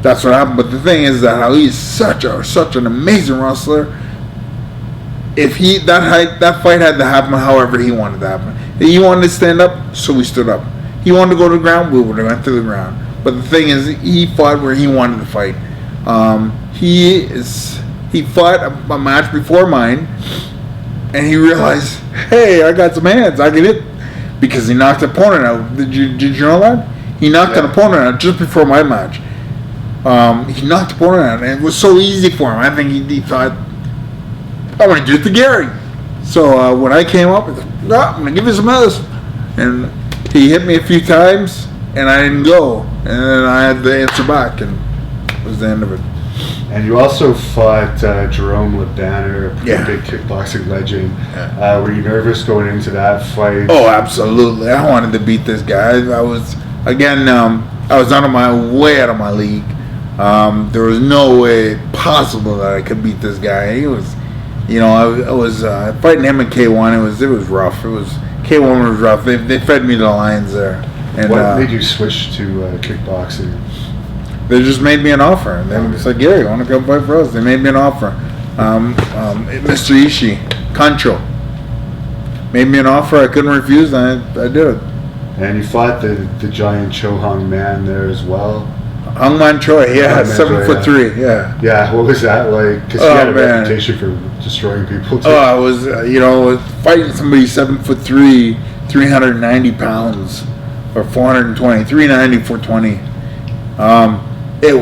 that's what happened. But the thing is that he's such an amazing wrestler. If that fight had to happen however he wanted to happen. If he wanted to stand up, so we stood up. He wanted to go to the ground, we would have went to the ground. But the thing is, he fought where he wanted to fight. He fought a match before mine, and he realized, hey, I got some hands, I can hit, because he knocked the opponent out. Did you know that? He knocked an opponent out just before my match. He knocked the opponent out, and it was so easy for him. I think he thought, I want to do it to Gary. So when I came up, I said, I'm going to give you some of this. And he hit me a few times, and I didn't go. And then I had to answer back, and that was the end of it. And you also fought Jerome LeBanner, a pretty big kickboxing legend. Yeah. Were you nervous going into that fight? Oh, absolutely. I wanted to beat this guy. I was way out of my league. There was no way possible that I could beat this guy. He was, I was fighting him in K1. It was rough. K1 was rough. They fed me to the lions there. And what made you switch to kickboxing? They just made me an offer. And they were like, Gary, you want to come fight for us? They made me an offer. Mr. Ishii, Concho, made me an offer. I couldn't refuse. And I did it. And you fought the giant Cho Hung Man there as well. Hung Man Choi, 7'3", yeah. Yeah, what was that like? Because he had a reputation for destroying people too. Oh, I was, fighting somebody 7'3", 390 pounds, or 420, 390, 420. It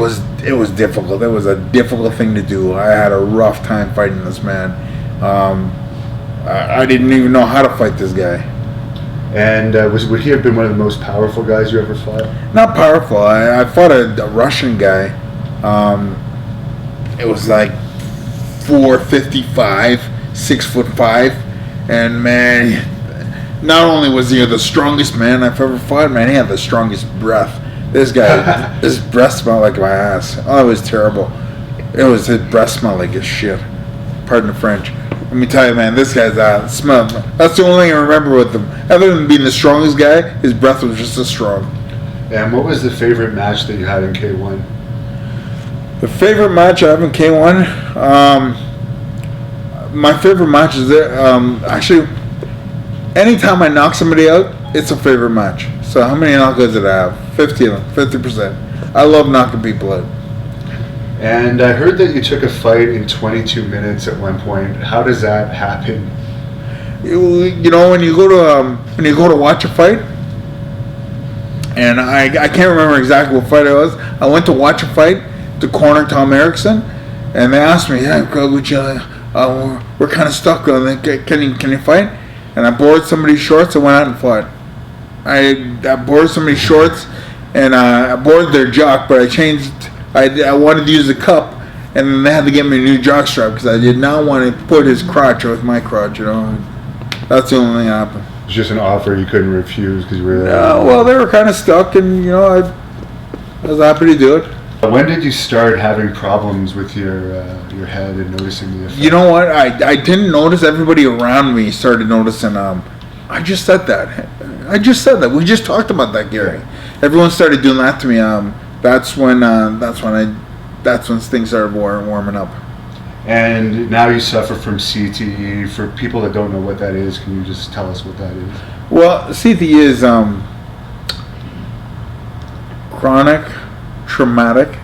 was difficult. It was a difficult thing to do. I had a rough time fighting this man. I didn't even know how to fight this guy. And would he have been one of the most powerful guys you ever fought? Not powerful. I fought a Russian guy. It was like 455, 6'5", and man, not only was he the strongest man I've ever fought, man, he had the strongest breath. This guy, his breath smelled like my ass. Oh, it was terrible. His breath smelled like his shit. Pardon the French. Let me tell you, man, this guy's smell. That's the only thing I remember with him. Other than being the strongest guy, his breath was just as strong. And what was the favorite match that you had in K1? The favorite match I have in K1? My favorite match is actually anytime I knock somebody out, it's a favorite match. So how many knockouts did I have? 50%. I love knocking people out. And I heard that you took a fight in 22 minutes at one point. How does that happen? You know, when you go to watch a fight, and I can't remember exactly what fight it was. I went to watch a fight to corner Tom Erickson, and they asked me, "Yeah, would you? We're kind of stuck on it. Can you fight?" And I borrowed somebody's shorts and went out and fought. I borrowed somebody's shorts, and I borrowed their jock, but I changed. I wanted to use the cup, and then they had to get me a new jock strap because I did not want to put his crotch with my crotch. You know, that's the only thing that happened. It was just an offer you couldn't refuse because you were there. Well, they were kind of stuck, and you know, I was happy to do it. When did you start having problems with your head and noticing the effect? You know what? I didn't notice. Everybody around me started noticing. I just said that. We just talked about that, Gary. Everyone started doing that to me. That's when things started warming up. And now you suffer from CTE. For people that don't know what that is, can you just tell us what that is? Well, CTE is chronic traumatic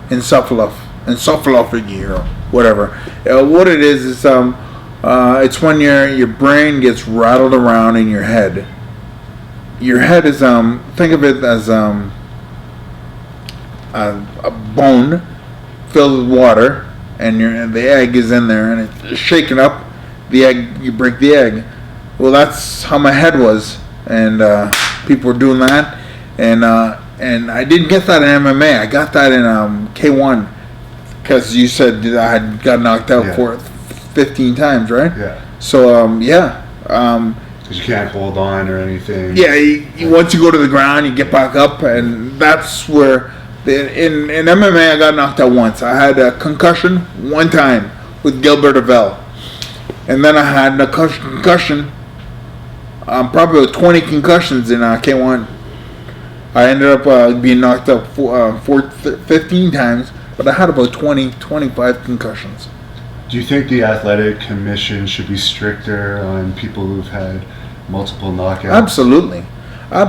encephalopathy or whatever. What it is it's when your brain gets rattled around in your head. Your head is think of it as a bone filled with water, and the egg is in there, and it's shaken up. The egg, you break the egg. Well, that's how my head was, and people were doing that, and I didn't get that in MMA. I got that in K1, because you said that I had got knocked out 15 times, right? Yeah. So because you can't hold on or anything. Yeah, once you go to the ground, you get back up, and that's where in MMA I got knocked out once. I had a concussion one time with Goldberg of Vale, and then I had a concussion, probably 20 concussions in K1. I ended up being knocked out 15 times, but I had about 25 concussions. Do you think the athletic commission should be stricter on people who've had multiple knockouts? Absolutely. I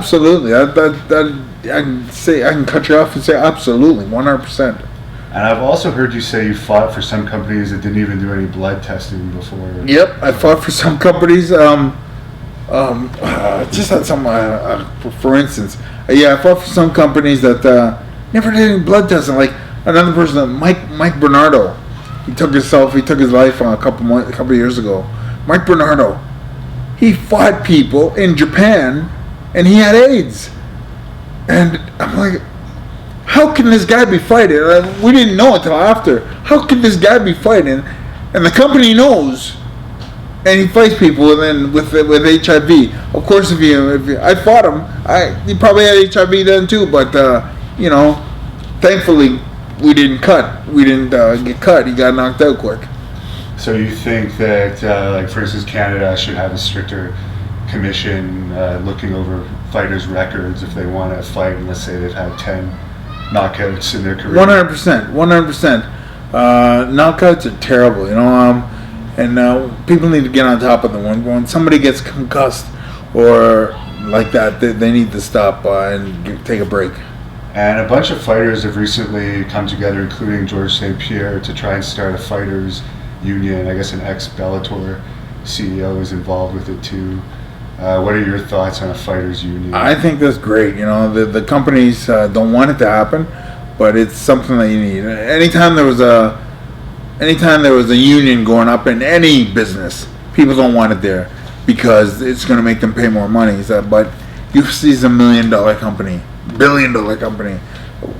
can cut you off and say absolutely, 100%. And I've also heard you say you fought for some companies that didn't even do any blood testing before. Yep, I fought for some companies. Just had some, for instance, I fought for some companies that never did any blood testing. Like another person, Mike Bernardo. He took his life a couple of years ago. Mike Bernardo, he fought people in Japan, and he had AIDS. And I'm like, how can this guy be fighting? We didn't know until after. How can this guy be fighting? And the company knows, and he fights people with HIV. Of course, if I fought him, he probably had HIV then too. But thankfully, we didn't get cut. He got knocked out quick. So you think that, like for instance, Canada should have a stricter commission looking over fighters' records if they want to fight, and let's say they've had 10 knockouts in their career? 100%. Knockouts are terrible, and people need to get on top of them. When somebody gets concussed or like that, they need to stop and take a break. And a bunch of fighters have recently come together, including George St. Pierre, to try and start a fighters union. I guess an ex-Bellator CEO is involved with it too. What are your thoughts on a fighters union? I think that's great. The companies don't want it to happen, but it's something that you need. Anytime there was a union going up in any business, people don't want it there because it's going to make them pay more money. But UFC's $1 million company. Billion-dollar company.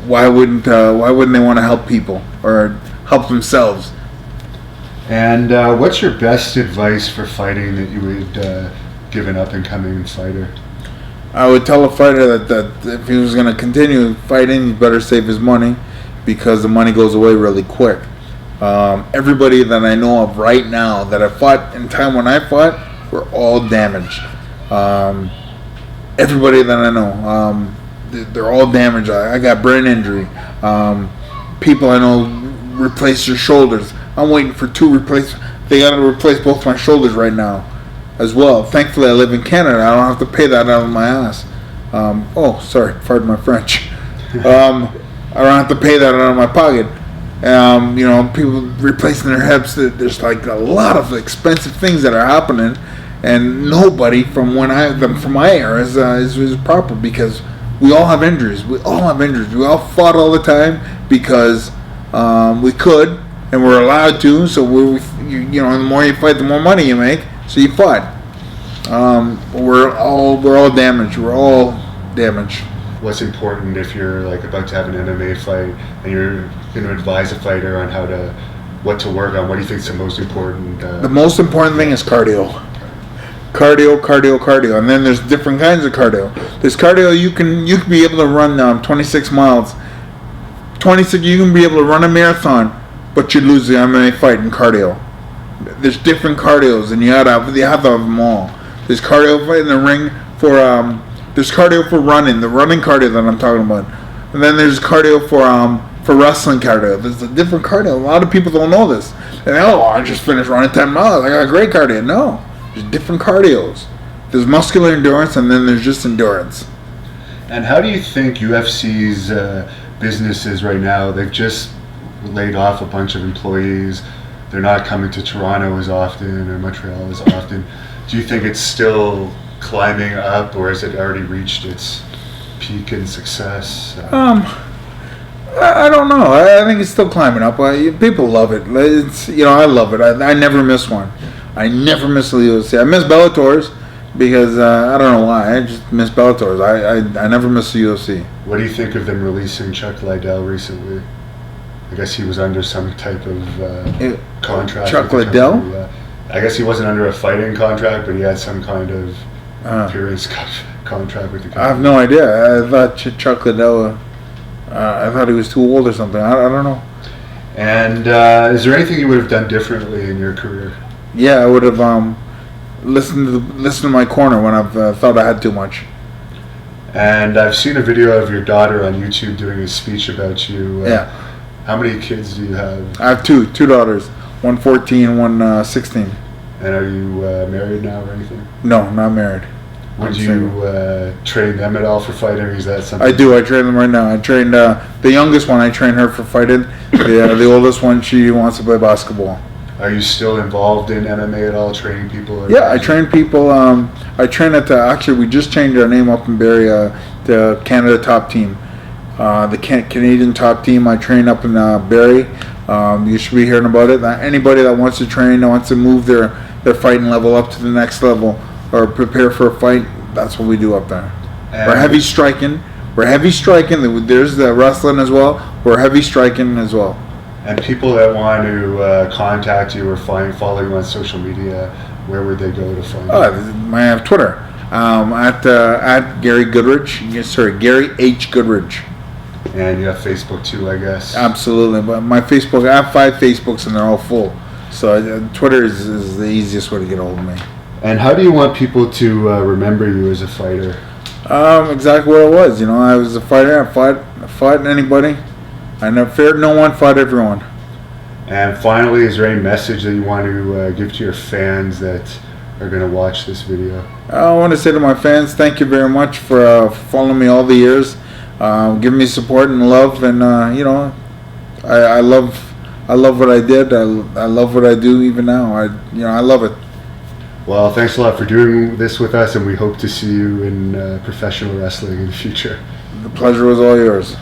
Why wouldn't they want to help people or help themselves? And what's your best advice for fighting that you would give an up-and-coming fighter? I would tell a fighter that if he was going to continue fighting, he better save his money because the money goes away really quick. Everybody that I know of right now that I fought in time when I fought were all damaged. Everybody that I know. They're all damaged. I got brain injury. People I know replace their shoulders. I'm waiting for 2 replace. They got to replace both my shoulders right now. as well. Thankfully, I live in Canada. I don't have to pay that out of my ass. Sorry, pardon my French. I don't have to pay that out of my pocket. People replacing their hips. There's like a lot of expensive things that are happening, and nobody from my era is proper, because we all have injuries. We all fought all the time because we could and we're allowed to. So the more you fight, the more money you make. So you fought. We're all damaged. We're all damaged. What's important if you're like about to have an MMA fight and you're going to advise a fighter on what to work on? What do you think is the most important? The most important thing is cardio. Cardio, and then there's different kinds of cardio. There's cardio you can be able to run 26 miles. 26, you can be able to run a marathon, but you lose the MMA fight in cardio. There's different cardios, and you have to have them all. There's cardio in the ring for there's cardio for running, the running cardio that I'm talking about, and then there's cardio for wrestling cardio. There's a different cardio. A lot of people don't know this. And I just finished running 10 miles. I got great cardio. No, there's different cardios. There's muscular endurance, and then there's just endurance. And how do you think UFC's businesses right now? They've just laid off a bunch of employees. They're not coming to Toronto as often or Montreal as often. Do you think it's still climbing up, or has it already reached its peak in success? I don't know. I think it's still climbing up. People love it. I love it. I never miss one. I never miss the UFC. I miss Bellators because I don't know why. I just miss Bellators. I never miss the UFC. What do you think of them releasing Chuck Liddell recently? I guess he was under some type of contract. Chuck Liddell? Yeah. I guess he wasn't under a fighting contract, but he had some kind of appearance contract with the company. I have no idea. I thought Chuck Liddell, I thought he was too old or something. I don't know. And is there anything you would have done differently in your career? Yeah, I would have listened to my corner when I've thought I had too much. And I've seen a video of your daughter on YouTube doing a speech about you. Yeah. How many kids do you have? I have two daughters. One 14, one 16. And are you married now or anything? No, not married. Would you train them at all for fighting, or is that something? I do. I train them right now. I trained the youngest one. I train her for fighting. The oldest one, she wants to play basketball. Are you still involved in MMA at all, training people? Yeah, I train people. I train at actually, we just changed our name up in Barrie, the Canada Top Team. The Canadian Top Team. I train up in Barrie. You should be hearing about it. Anybody that wants to train, that wants to move their fighting level up to the next level, or prepare for a fight, that's what we do up there. We're heavy striking. There's the wrestling as well. We're heavy striking as well. And people that want to contact you or follow you on social media, where would they go to find you? I have Twitter at Gary Goodridge. Yes, sorry, Gary H. Goodridge. And you have Facebook too, I guess. Absolutely, but my Facebook, I have 5 Facebooks and they're all full. So Twitter is the easiest way to get a hold of me. And how do you want people to remember you as a fighter? Exactly what it was. I was a fighter. I fought anybody. I never feared no one, fought everyone. And finally, is there any message that you want to give to your fans that are going to watch this video? I want to say to my fans, thank you very much for following me all the years, giving me support and love, and I love what I did. I love what I do even now. I love it. Well, thanks a lot for doing this with us, and we hope to see you in professional wrestling in the future. The pleasure was all yours.